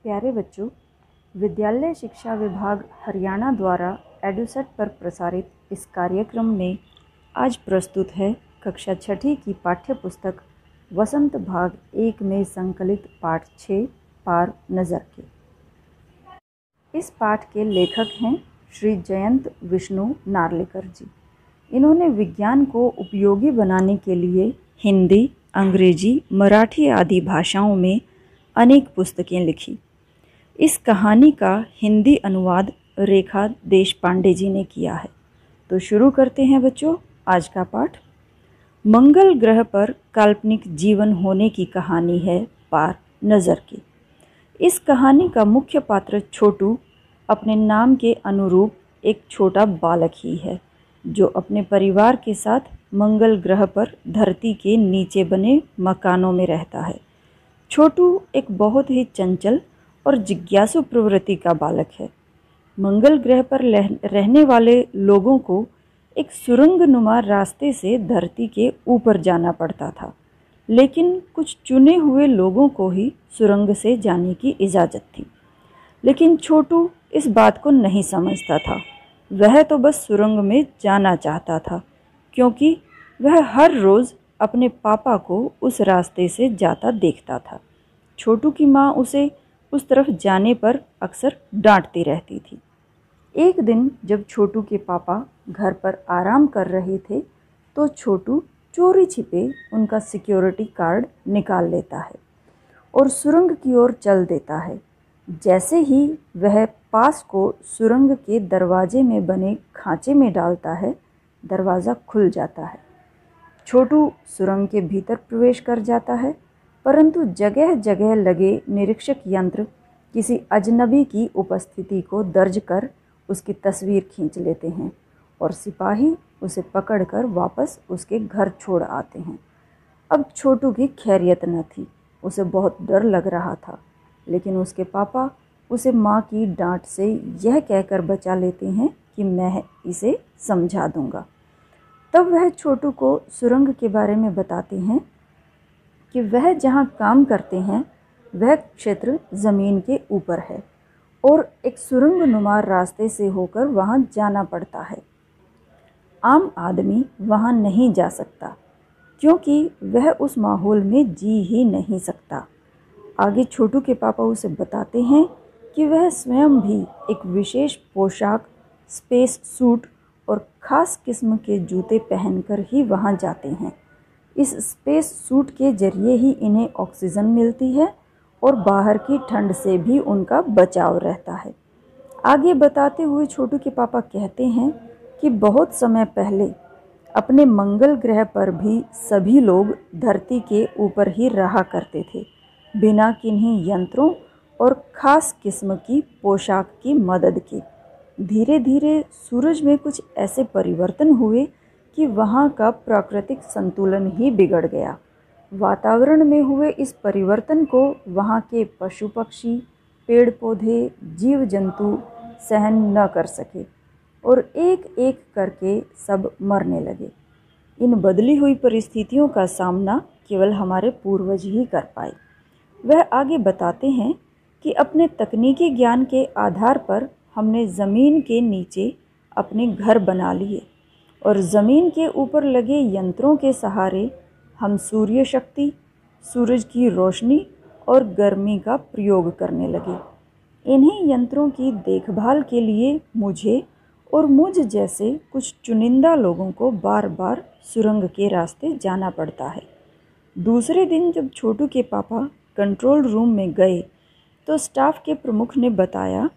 प्यारे बच्चों, विद्यालय शिक्षा विभाग हरियाणा द्वारा एडुसेट पर प्रसारित इस कार्यक्रम में आज प्रस्तुत है कक्षा छठी की पाठ्य पुस्तक वसंत भाग 1 में संकलित पाठ 6 पार नज़र के। इस पाठ के लेखक हैं श्री जयंत विष्णु नार्लिकर जी। इन्होंने विज्ञान को उपयोगी बनाने के लिए हिंदी, अंग्रेजी, मराठी आदि भाषाओं में अनेक पुस्तकें लिखी। इस कहानी का हिंदी अनुवाद रेखा देशपांडे जी ने किया है। तो शुरू करते हैं बच्चों आज का पाठ। मंगल ग्रह पर काल्पनिक जीवन होने की कहानी है पार नज़र की। इस कहानी का मुख्य पात्र छोटू अपने नाम के अनुरूप एक छोटा बालक ही है, जो अपने परिवार के साथ मंगल ग्रह पर धरती के नीचे बने मकानों में रहता है। छोटू एक बहुत ही चंचल और जिज्ञासु प्रवृत्ति का बालक है। मंगल ग्रह पर रहने वाले लोगों को एक सुरंगनुमा रास्ते से धरती के ऊपर जाना पड़ता था, लेकिन कुछ चुने हुए लोगों को ही सुरंग से जाने की इजाज़त थी। लेकिन छोटू इस बात को नहीं समझता था। वह तो बस सुरंग में जाना चाहता था, क्योंकि वह हर रोज़ अपने पापा को उस रास्ते से जाता देखता था। छोटू की माँ उसे उस तरफ जाने पर अक्सर डांटती रहती थी। एक दिन जब छोटू के पापा घर पर आराम कर रहे थे, तो छोटू चोरी छिपे उनका सिक्योरिटी कार्ड निकाल लेता है और सुरंग की ओर चल देता है। जैसे ही वह पास को सुरंग के दरवाजे में बने खांचे में डालता है, दरवाज़ा खुल जाता है। छोटू सुरंग के भीतर प्रवेश कर जाता है, परंतु जगह जगह लगे निरीक्षक यंत्र किसी अजनबी की उपस्थिति को दर्ज कर उसकी तस्वीर खींच लेते हैं और सिपाही उसे पकड़कर वापस उसके घर छोड़ आते हैं। अब छोटू की खैरियत न थी। उसे बहुत डर लग रहा था, लेकिन उसके पापा उसे माँ की डांट से यह कहकर बचा लेते हैं कि मैं इसे समझा दूंगा। तब वह छोटू को सुरंग के बारे में बताते हैं कि वह जहाँ काम करते हैं वह क्षेत्र ज़मीन के ऊपर है और एक सुरंगनुमा रास्ते से होकर वहाँ जाना पड़ता है। आम आदमी वहाँ नहीं जा सकता, क्योंकि वह उस माहौल में जी ही नहीं सकता। आगे छोटू के पापा उसे बताते हैं कि वह स्वयं भी एक विशेष पोशाक, स्पेस सूट और ख़ास किस्म के जूते पहनकर ही वहाँ जाते हैं। इस स्पेस सूट के जरिए ही इन्हें ऑक्सीजन मिलती है और बाहर की ठंड से भी उनका बचाव रहता है। आगे बताते हुए छोटू के पापा कहते हैं कि बहुत समय पहले अपने मंगल ग्रह पर भी सभी लोग धरती के ऊपर ही रहा करते थे, बिना किन्हीं यंत्रों और ख़ास किस्म की पोशाक की मदद के। धीरे धीरे सूरज में कुछ ऐसे परिवर्तन हुए कि वहाँ का प्राकृतिक संतुलन ही बिगड़ गया। वातावरण में हुए इस परिवर्तन को वहाँ के पशु पक्षी, पेड़ पौधे, जीव जंतु सहन न कर सके और एक एक करके सब मरने लगे। इन बदली हुई परिस्थितियों का सामना केवल हमारे पूर्वज ही कर पाए। वह आगे बताते हैं कि अपने तकनीकी ज्ञान के आधार पर हमने ज़मीन के नीचे अपने घर बना लिए और ज़मीन के ऊपर लगे यंत्रों के सहारे हम सूर्य शक्ति, सूरज की रोशनी और गर्मी का प्रयोग करने लगे। इन्हीं यंत्रों की देखभाल के लिए मुझे और मुझ जैसे कुछ चुनिंदा लोगों को बार बार सुरंग के रास्ते जाना पड़ता है। दूसरे दिन जब छोटू के पापा कंट्रोल रूम में गए, तो स्टाफ के प्रमुख ने बताया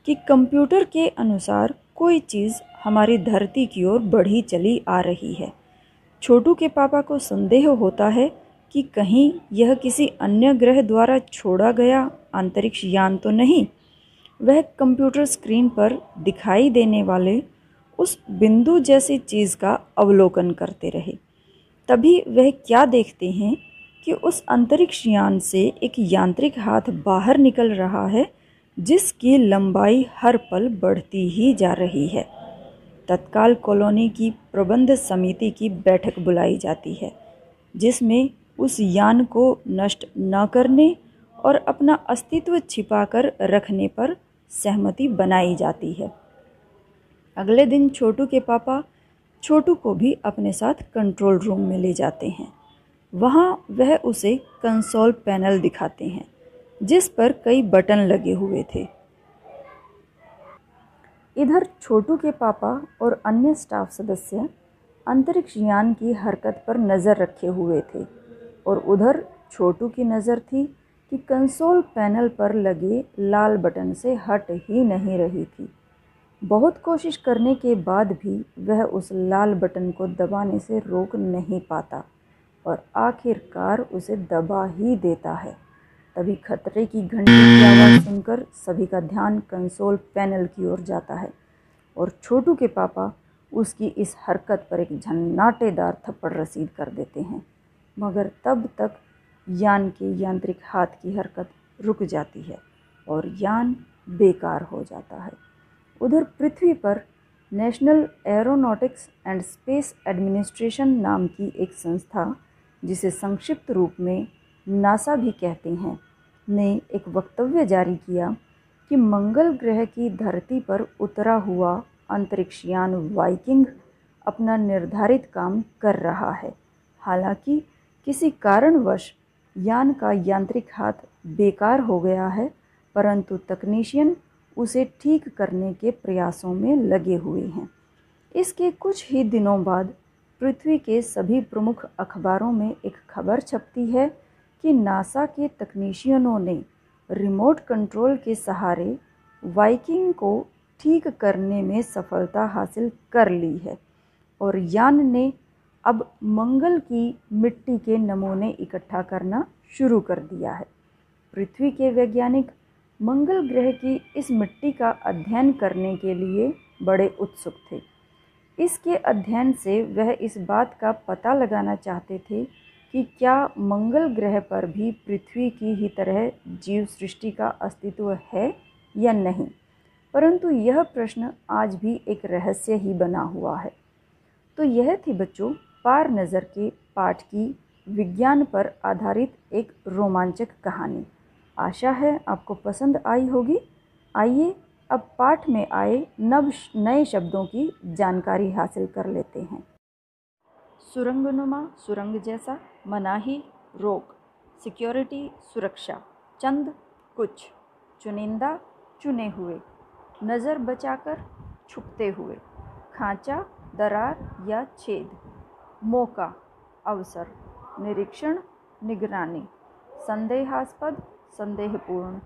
कि कंप्यूटर के अनुसार कोई चीज़ हमारी धरती की ओर बढ़ी चली आ रही है। छोटू के पापा को संदेह होता है कि कहीं यह किसी अन्य ग्रह द्वारा छोड़ा गया अंतरिक्ष यान तो नहीं। वह कंप्यूटर स्क्रीन पर दिखाई देने वाले उस बिंदु जैसी चीज़ का अवलोकन करते रहे। तभी वह क्या देखते हैं कि उस अंतरिक्ष यान से एक यांत्रिक हाथ बाहर निकल रहा है, जिसकी लंबाई हर पल बढ़ती ही जा रही है। तत्काल कॉलोनी की प्रबंध समिति की बैठक बुलाई जाती है, जिसमें उस यान को नष्ट न करने और अपना अस्तित्व छिपाकर रखने पर सहमति बनाई जाती है। अगले दिन छोटू के पापा छोटू को भी अपने साथ कंट्रोल रूम में ले जाते हैं। वहाँ वह उसे कंसोल पैनल दिखाते हैं जिस पर कई बटन लगे हुए थे। इधर छोटू के पापा और अन्य स्टाफ सदस्य अंतरिक्ष यान की हरकत पर नज़र रखे हुए थे और उधर छोटू की नज़र थी कि कंसोल पैनल पर लगे लाल बटन से हट ही नहीं रही थी। बहुत कोशिश करने के बाद भी वह उस लाल बटन को दबाने से रोक नहीं पाता और आखिरकार उसे दबा ही देता है। तभी खतरे की घंटी की आवाज़ सुनकर सभी का ध्यान कंसोल पैनल की ओर जाता है और छोटू के पापा उसकी इस हरकत पर एक झन्नाटेदार थप्पड़ रसीद कर देते हैं, मगर तब तक यान के यांत्रिक हाथ की हरकत रुक जाती है और यान बेकार हो जाता है। उधर पृथ्वी पर national aeronautics and space administration नाम की एक संस्था, जिसे संक्षिप्त रूप में नासा भी कहते हैं, ने एक वक्तव्य जारी किया कि मंगल ग्रह की धरती पर उतरा हुआ अंतरिक्ष यान वाइकिंग अपना निर्धारित काम कर रहा है। हालांकि किसी कारणवश यान का यांत्रिक हाथ बेकार हो गया है, परंतु तकनीशियन उसे ठीक करने के प्रयासों में लगे हुए हैं। इसके कुछ ही दिनों बाद पृथ्वी के सभी प्रमुख अखबारों में एक खबर छपती है कि नासा के तकनीशियनों ने रिमोट कंट्रोल के सहारे वाइकिंग को ठीक करने में सफलता हासिल कर ली है और यान ने अब मंगल की मिट्टी के नमूने इकट्ठा करना शुरू कर दिया है। पृथ्वी के वैज्ञानिक मंगल ग्रह की इस मिट्टी का अध्ययन करने के लिए बड़े उत्सुक थे। इसके अध्ययन से वह इस बात का पता लगाना चाहते थे कि क्या मंगल ग्रह पर भी पृथ्वी की ही तरह जीव सृष्टि का अस्तित्व है या नहीं, परंतु यह प्रश्न आज भी एक रहस्य ही बना हुआ है। तो यह थी बच्चों पार नज़र के पाठ की विज्ञान पर आधारित एक रोमांचक कहानी। आशा है आपको पसंद आई होगी। आइए अब पाठ में आए नए शब्दों की जानकारी हासिल कर लेते हैं। सुरंगनुमा सुरंग जैसा, मनाही रोक, सिक्योरिटी सुरक्षा, चंद कुछ, चुनिंदा चुने हुए, नज़र बचाकर छुपते हुए, खांचा दरार या छेद, मौका अवसर, निरीक्षण निगरानी, संदेहास्पद संदेहपूर्ण,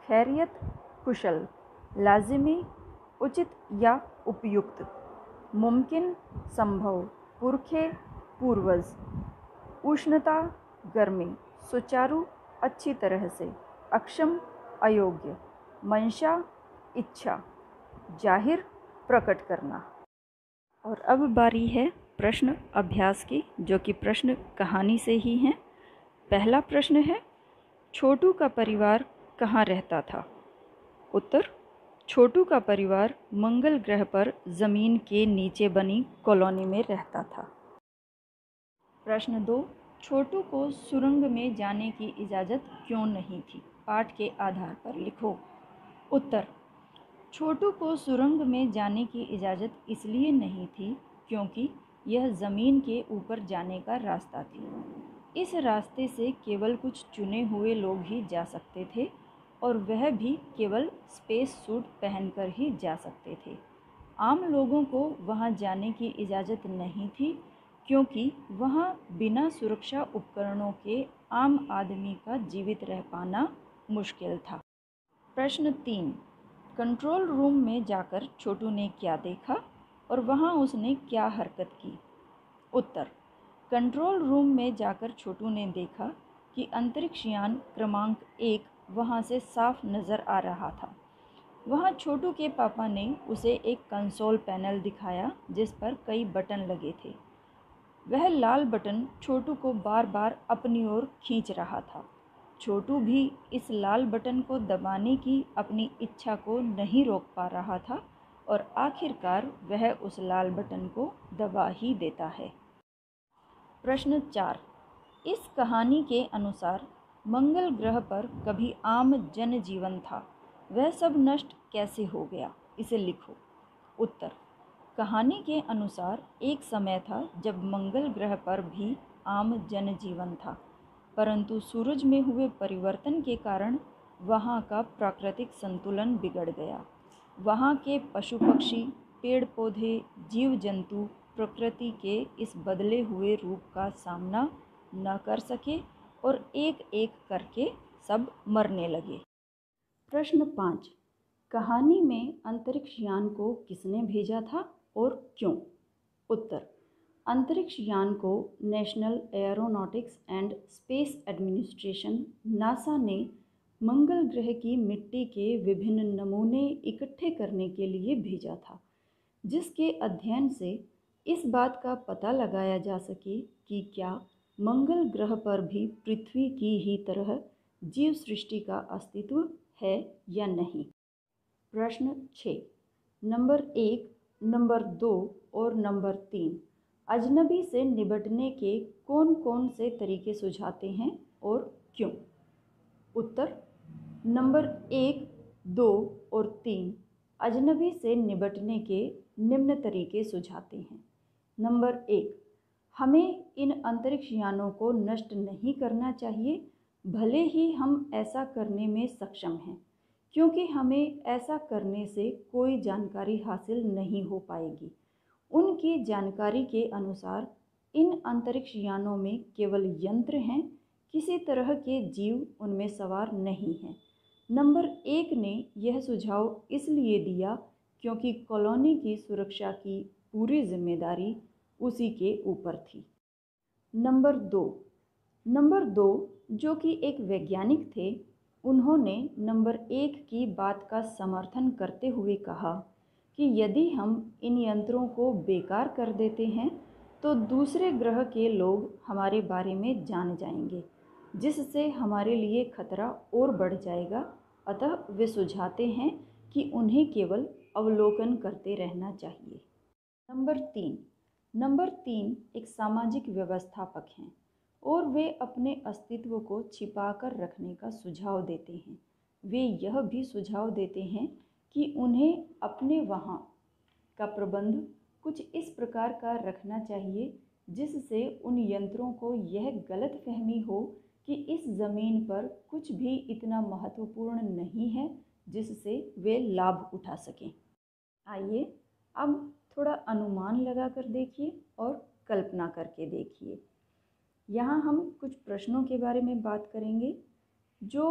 खैरियत कुशल, लाजिमी उचित या उपयुक्त, मुमकिन संभव, पुरखे पूर्वज, उष्णता गर्मी, सुचारू अच्छी तरह से, अक्षम अयोग्य, मंशा इच्छा, जाहिर प्रकट करना। और अब बारी है प्रश्न अभ्यास की, जो कि प्रश्न कहानी से ही हैं। पहला प्रश्न है, छोटू का परिवार कहाँ रहता था? उत्तर, छोटू का परिवार मंगल ग्रह पर ज़मीन के नीचे बनी कॉलोनी में रहता था। प्रश्न 2, छोटू को सुरंग में जाने की इजाज़त क्यों नहीं थी? पाठ के आधार पर लिखो। उत्तर, छोटू को सुरंग में जाने की इजाज़त इसलिए नहीं थी क्योंकि यह ज़मीन के ऊपर जाने का रास्ता थी। इस रास्ते से केवल कुछ चुने हुए लोग ही जा सकते थे और वह भी केवल स्पेस सूट पहनकर ही जा सकते थे। आम लोगों को वहां जाने की इजाज़त नहीं थी क्योंकि वहां बिना सुरक्षा उपकरणों के आम आदमी का जीवित रह पाना मुश्किल था। प्रश्न 3, कंट्रोल रूम में जाकर छोटू ने क्या देखा और वहां उसने क्या हरकत की? उत्तर, कंट्रोल रूम में जाकर छोटू ने देखा कि अंतरिक्ष यान क्रमांक 1 वहां से साफ नज़र आ रहा था। वहां छोटू के पापा ने उसे एक कंसोल पैनल दिखाया जिस पर कई बटन लगे थे। वह लाल बटन छोटू को बार बार अपनी ओर खींच रहा था। छोटू भी इस लाल बटन को दबाने की अपनी इच्छा को नहीं रोक पा रहा था और आखिरकार वह उस लाल बटन को दबा ही देता है। प्रश्न 4, इस कहानी के अनुसार मंगल ग्रह पर कभी आम जनजीवन था, वह सब नष्ट कैसे हो गया, इसे लिखो। उत्तर: कहानी के अनुसार एक समय था जब मंगल ग्रह पर भी आम जनजीवन था, परंतु सूरज में हुए परिवर्तन के कारण वहाँ का प्राकृतिक संतुलन बिगड़ गया। वहाँ के पशु पक्षी, पेड़ पौधे, जीव जंतु प्रकृति के इस बदले हुए रूप का सामना न कर सके और एक एक करके सब मरने लगे। प्रश्न 5, कहानी में अंतरिक्ष यान को किसने भेजा था और क्यों? उत्तर: अंतरिक्ष यान को national aeronautics and space administration NASA ने मंगल ग्रह की मिट्टी के विभिन्न नमूने इकट्ठे करने के लिए भेजा था, जिसके अध्ययन से इस बात का पता लगाया जा सके कि क्या मंगल ग्रह पर भी पृथ्वी की ही तरह जीव सृष्टि का अस्तित्व है या नहीं। प्रश्न 6, नंबर 1, नंबर 2 और नंबर 3 अजनबी से निपटने के कौन कौन से तरीके सुझाते हैं और क्यों? उत्तर: नंबर 1, 2 और 3 अजनबी से निपटने के निम्न तरीके सुझाते हैं। नंबर 1, हमें इन अंतरिक्ष यानों को नष्ट नहीं करना चाहिए, भले ही हम ऐसा करने में सक्षम हैं, क्योंकि हमें ऐसा करने से कोई जानकारी हासिल नहीं हो पाएगी। उनकी जानकारी के अनुसार इन अंतरिक्ष यानों में केवल यंत्र हैं, किसी तरह के जीव उनमें सवार नहीं हैं। नंबर 1 ने यह सुझाव इसलिए दिया क्योंकि कॉलोनी की सुरक्षा की पूरी जिम्मेदारी उसी के ऊपर थी। नंबर 2 जो कि एक वैज्ञानिक थे, उन्होंने नंबर 1 की बात का समर्थन करते हुए कहा कि यदि हम इन यंत्रों को बेकार कर देते हैं तो दूसरे ग्रह के लोग हमारे बारे में जान जाएंगे, जिससे हमारे लिए खतरा और बढ़ जाएगा। अतः वे सुझाते हैं कि उन्हें केवल अवलोकन करते रहना चाहिए। नंबर 3 एक सामाजिक व्यवस्थापक हैं और वे अपने अस्तित्व को छिपाकर रखने का सुझाव देते हैं। वे यह भी सुझाव देते हैं कि उन्हें अपने वहाँ का प्रबंध कुछ इस प्रकार का रखना चाहिए जिससे उन यंत्रों को यह गलतफहमी हो कि इस ज़मीन पर कुछ भी इतना महत्वपूर्ण नहीं है जिससे वे लाभ उठा सकें। आइए अब थोड़ा अनुमान लगा कर देखिए और कल्पना करके देखिए। यहाँ हम कुछ प्रश्नों के बारे में बात करेंगे जो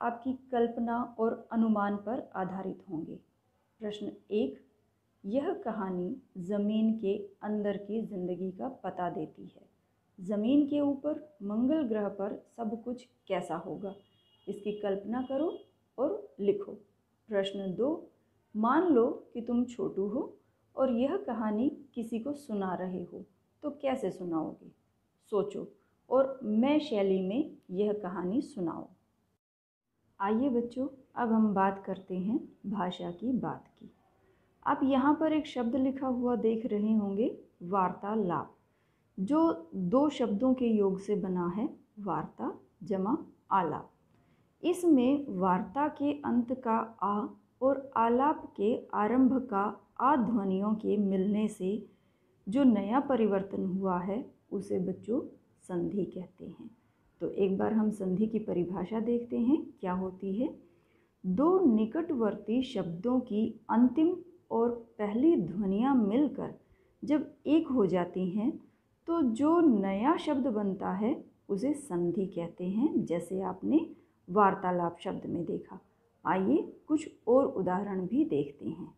आपकी कल्पना और अनुमान पर आधारित होंगे। प्रश्न 1, यह कहानी ज़मीन के अंदर की ज़िंदगी का पता देती है। ज़मीन के ऊपर मंगल ग्रह पर सब कुछ कैसा होगा, इसकी कल्पना करो और लिखो। प्रश्न 2, मान लो कि तुम छोटू हो और यह कहानी किसी को सुना रहे हो, तो कैसे सुनाओगे? सोचो और मैं शैली में यह कहानी सुनाओ। आइए बच्चों, अब हम बात करते हैं भाषा की बात की। आप यहाँ पर एक शब्द लिखा हुआ देख रहे होंगे, वार्तालाप, जो 2 शब्दों के योग से बना है, वार्ता जमा आलाप। इसमें वार्ता के अंत का आ और आलाप के आरंभ का आ ध्वनियों के मिलने से जो नया परिवर्तन हुआ है उसे बच्चों संधि कहते हैं। तो एक बार हम संधि की परिभाषा देखते हैं क्या होती है। 2 निकटवर्ती शब्दों की अंतिम और पहली ध्वनियाँ मिलकर जब एक हो जाती हैं तो जो नया शब्द बनता है उसे संधि कहते हैं, जैसे आपने वार्तालाप शब्द में देखा। आइए कुछ और उदाहरण भी देखते हैं।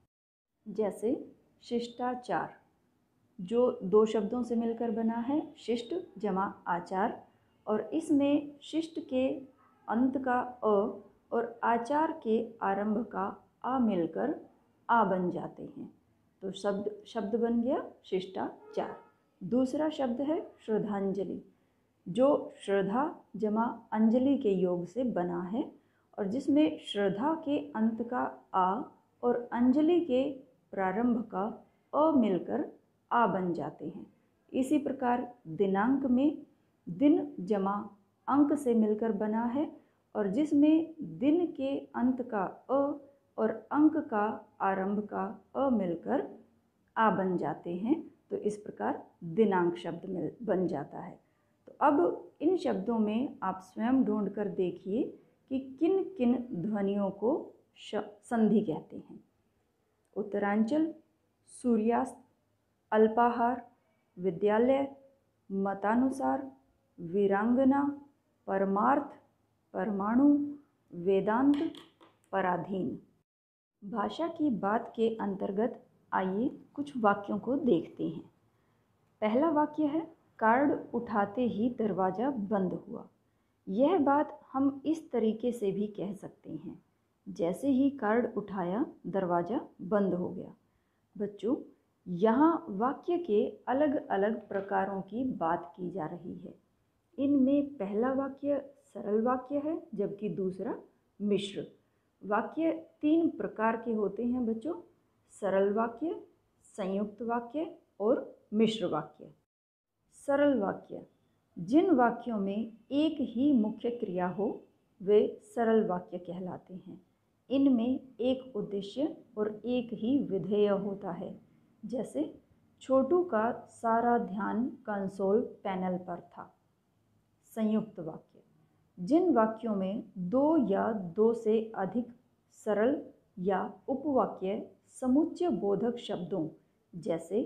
जैसे शिष्टाचार, जो 2 शब्दों से मिलकर बना है, शिष्ट जमा आचार, और इसमें शिष्ट के अंत का अ और आचार के आरंभ का आ मिलकर आ बन जाते हैं। तो शब्द बन गया शिष्टाचार। दूसरा शब्द है श्रद्धांजलि, जो श्रद्धा जमा अंजलि के योग से बना है और जिसमें श्रद्धा के अंत का आ और अंजलि के प्रारंभ का अ मिलकर आ बन जाते हैं। इसी प्रकार दिनांक में दिन जमा अंक से मिलकर बना है और जिसमें दिन के अंत का अ और अंक का आरंभ का अ मिलकर आ बन जाते हैं, तो इस प्रकार दिनांक शब्द बन जाता है। तो अब इन शब्दों में आप स्वयं ढूंढ कर देखिए कि किन किन ध्वनियों को संधि कहते हैं। उत्तरांचल, सूर्यास्त, अल्पाहार, विद्यालय, मतानुसार, वीरांगना, परमार्थ, परमाणु, वेदांत, पराधीन। भाषा की बात के अंतर्गत आइए कुछ वाक्यों को देखते हैं। पहला वाक्य है, कार्ड उठाते ही दरवाज़ा बंद हुआ। यह बात हम इस तरीके से भी कह सकते हैं, जैसे ही कार्ड उठाया दरवाज़ा बंद हो गया। बच्चों, यहाँ वाक्य के अलग अलग प्रकारों की बात की जा रही है। इनमें पहला वाक्य सरल वाक्य है, जबकि दूसरा मिश्र। वाक्य 3 प्रकार के होते हैं बच्चों, सरल वाक्य, संयुक्त वाक्य और मिश्र वाक्य। सरल वाक्य, जिन वाक्यों में एक ही मुख्य क्रिया हो वे सरल वाक्य कहलाते हैं। इनमें एक उद्देश्य और एक ही विधेय होता है। जैसे छोटू का सारा ध्यान कंसोल पैनल पर था। संयुक्त वाक्य, जिन वाक्यों में 2 या 2 से अधिक सरल या उपवाक्य समुच्चय बोधक शब्दों जैसे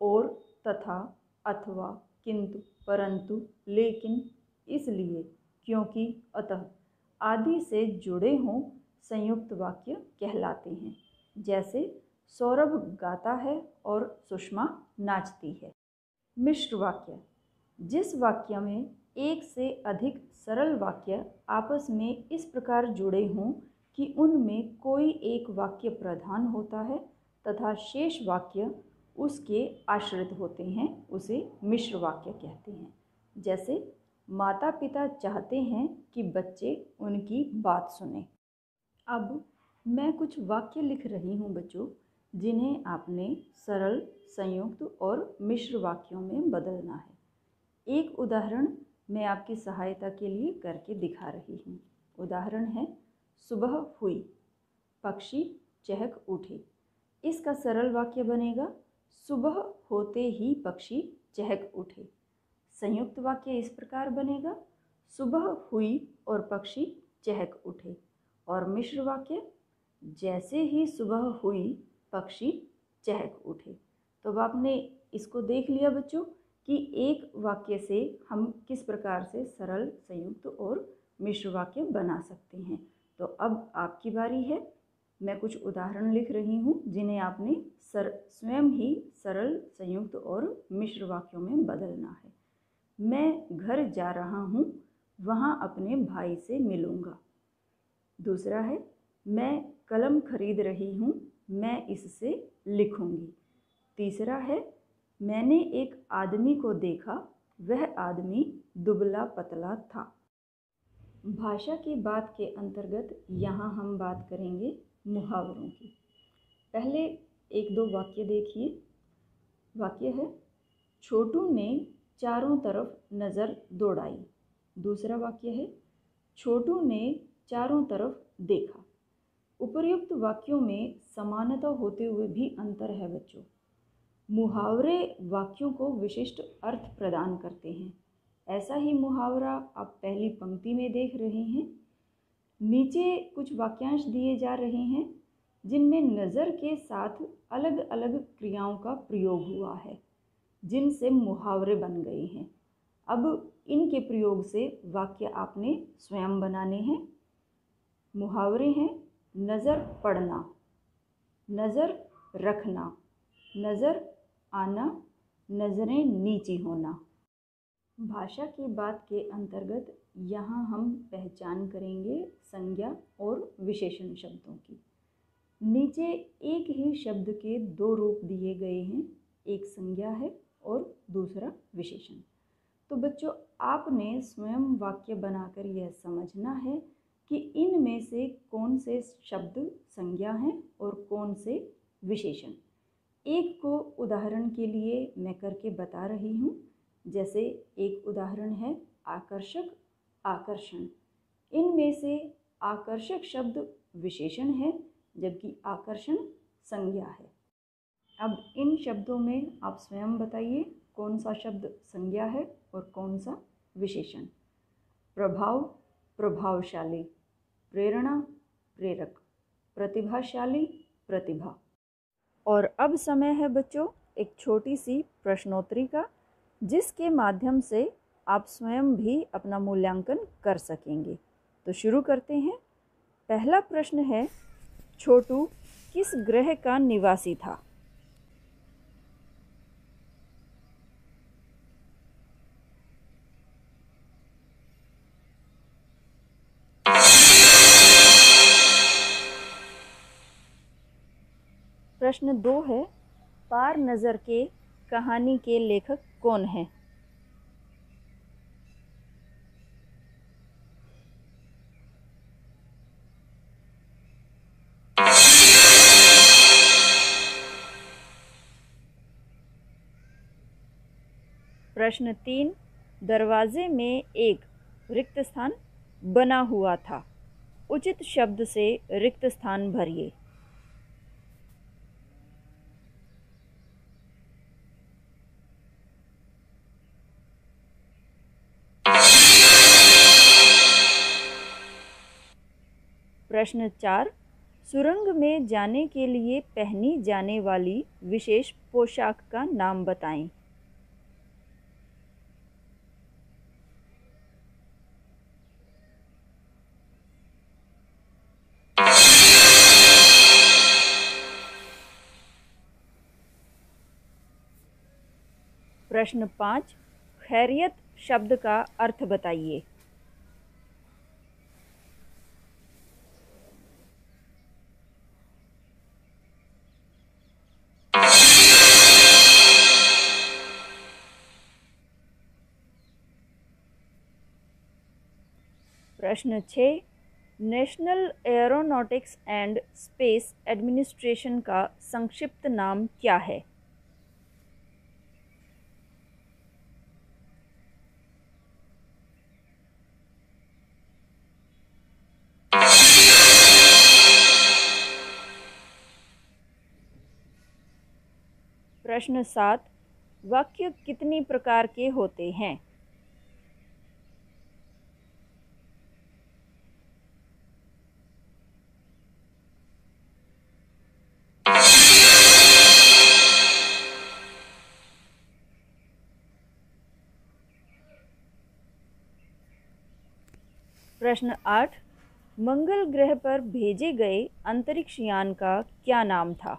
और, तथा, अथवा, किंतु, परंतु, लेकिन, इसलिए, क्योंकि, अतः आदि से जुड़े हों, संयुक्त वाक्य कहलाते हैं। जैसे सौरभ गाता है और सुषमा नाचती है। मिश्र वाक्य, जिस वाक्य में एक से अधिक सरल वाक्य आपस में इस प्रकार जुड़े हों कि उनमें कोई एक वाक्य प्रधान होता है तथा शेष वाक्य उसके आश्रित होते हैं, उसे मिश्र वाक्य कहते हैं। जैसे माता पिता चाहते हैं कि बच्चे उनकी बात सुने। अब मैं कुछ वाक्य लिख रही हूँ बच्चों, जिन्हें आपने सरल, संयुक्त और मिश्र वाक्यों में बदलना है। एक उदाहरण मैं आपकी सहायता के लिए करके दिखा रही हूँ। उदाहरण है, सुबह हुई, पक्षी चहक उठे। इसका सरल वाक्य बनेगा, सुबह होते ही पक्षी चहक उठे। संयुक्त वाक्य इस प्रकार बनेगा, सुबह हुई और पक्षी चहक उठे। और मिश्र वाक्य, जैसे ही सुबह हुई पक्षी चहक उठे। तो अब आपने इसको देख लिया बच्चों कि एक वाक्य से हम किस प्रकार से सरल, संयुक्त और मिश्र वाक्य बना सकते हैं। तो अब आपकी बारी है। मैं कुछ उदाहरण लिख रही हूँ जिन्हें आपने स्वयं ही सरल, संयुक्त और मिश्र वाक्यों में बदलना है। मैं घर जा रहा हूँ, वहाँ अपने भाई से मिलूँगा। दूसरा है, मैं कलम खरीद रही हूँ, मैं इससे लिखूँगी। तीसरा है, मैंने एक आदमी को देखा, वह आदमी दुबला पतला था। भाषा की बात के अंतर्गत यहाँ हम बात करेंगे मुहावरों की। पहले 1-2 वाक्य देखिए। वाक्य है, छोटू ने चारों तरफ नज़र दौड़ाई। दूसरा वाक्य है, छोटू ने चारों तरफ देखा। उपर्युक्त वाक्यों में समानता होते हुए भी अंतर है बच्चों। मुहावरे वाक्यों को विशिष्ट अर्थ प्रदान करते हैं। ऐसा ही मुहावरा आप पहली पंक्ति में देख रहे हैं। नीचे कुछ वाक्यांश दिए जा रहे हैं जिनमें नज़र के साथ अलग अलग क्रियाओं का प्रयोग हुआ है, जिनसे मुहावरे बन गए हैं। अब इनके प्रयोग से वाक्य आपने स्वयं बनाने हैं। मुहावरे हैं, नज़र पड़ना, नज़र रखना, नज़र आना, नज़रें नीची होना। भाषा की बात के अंतर्गत यहाँ हम पहचान करेंगे संज्ञा और विशेषण शब्दों की। नीचे एक ही शब्द के 2 रूप दिए गए हैं, एक संज्ञा है और दूसरा विशेषण। तो बच्चों, आपने स्वयं वाक्य बनाकर यह समझना है कि इनमें से कौन से शब्द संज्ञा हैं और कौन से विशेषण। एक को उदाहरण के लिए मैं करके बता रही हूँ। जैसे एक उदाहरण है, आकर्षक आकर्षण। इनमें से आकर्षक शब्द विशेषण है जबकि आकर्षण संज्ञा है। अब इन शब्दों में आप स्वयं बताइए कौन सा शब्द संज्ञा है और कौन सा विशेषण। प्रभाव प्रभावशाली, प्रेरणा प्रेरक, प्रतिभाशाली प्रतिभा। और अब समय है बच्चों एक छोटी सी प्रश्नोत्तरी का, जिसके माध्यम से आप स्वयं भी अपना मूल्यांकन कर सकेंगे। तो शुरू करते हैं। पहला प्रश्न है, छोटू किस ग्रह का निवासी था? प्रश्न 2 है, पार नज़र के कहानी के लेखक कौन हैं? प्रश्न 3, दरवाजे में एक रिक्त स्थान बना हुआ था, उचित शब्द से रिक्त स्थान भरिए। प्रश्न 4, सुरंग में जाने के लिए पहनी जाने वाली विशेष पोशाक का नाम बताएं। प्रश्न 5, खैरियत शब्द का अर्थ बताइए। प्रश्न 6, national aeronautics and space administration का संक्षिप्त नाम क्या है? प्रश्न 7, वाक्य कितनी प्रकार के होते हैं? प्रश्न 8, मंगल ग्रह पर भेजे गए अंतरिक्ष यान का क्या नाम था?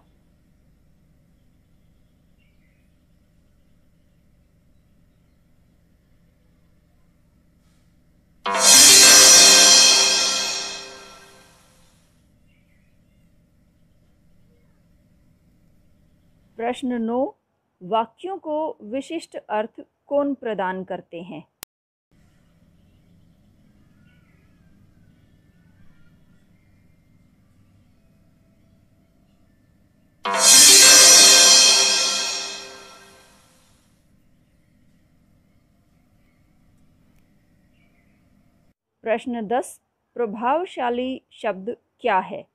प्रश्न 9, वाक्यों को विशिष्ट अर्थ कौन प्रदान करते हैं? प्रश्न 10, प्रभावशाली शब्द क्या है?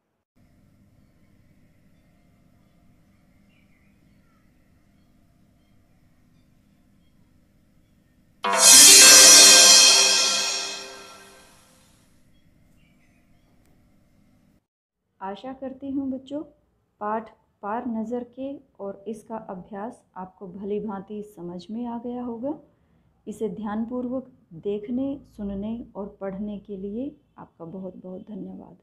आशा करती हूँ बच्चों पाठ पार नज़र के और इसका अभ्यास आपको भली भांति समझ में आ गया होगा। इसे ध्यानपूर्वक देखने, सुनने और पढ़ने के लिए आपका बहुत बहुत धन्यवाद।